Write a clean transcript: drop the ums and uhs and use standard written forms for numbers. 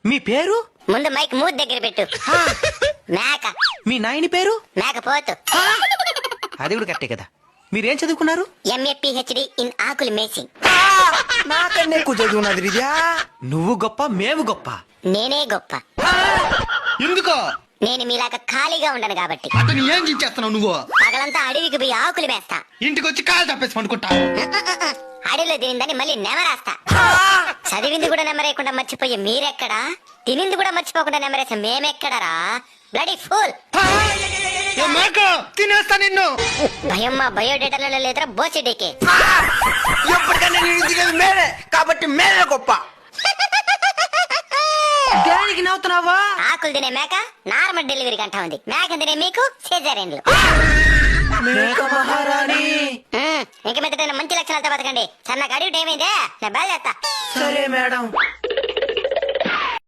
మీ పేరు? ముందు మైక్ మూతి దగ్గర పెట్టు. మేక. మీ నాయని పేరు? మేకపోతు. అది కూడా కరెక్టే కదా. మీరేం చదువుకున్నారు? MA PhD ఇన్ ఆకులు మేసింగ్. నాకన్నా ఎక్కువ చదువున్నది రిజా. నువ్వు గొప్ప, మేము గొప్ప. నేనే గొప్ప. ఎందుకో? నేను మీలాగా ఖాళీగా ఉండను కాబట్టి. అతను ఏం చేస్తున్నావు నువ్వు? పగలంతా అడవికి పోయి ఆకులు వేస్తా. ఇంటికి వచ్చి కాలు తప్పేసి పండుకుంటా. అడవిలో తినిందని మళ్ళీ నెమరాస్తా. చదివింది కూడా నెమరేయకుండా మర్చిపోయి మీరెక్కడా? తినింది కూడా మర్చిపోకుండా నెమరేసే మేమెక్కడరా? Bloody fool. తినేస్తా నిన్ను. భయం మా బయోడేటాలలో లేదురా బోచెడీకి. ఎప్పటికన్నా నేను దిగేది మేమే కాబట్టి మేమే గొప్ప. దానికి నవ్వుతున్నావా? ఆకులు తినే మేక నార్మల్ డెలివరీ గంట ఉంది. మేక తినే మీకు సిజేరియన్లు. మేక మహారాణి. ఇంక మీద మంచి లక్షణాలతో బతకండి. సన్నగా అడిగి ఏమైందే? నేను బయలుదేస్తా. సరే మేడం.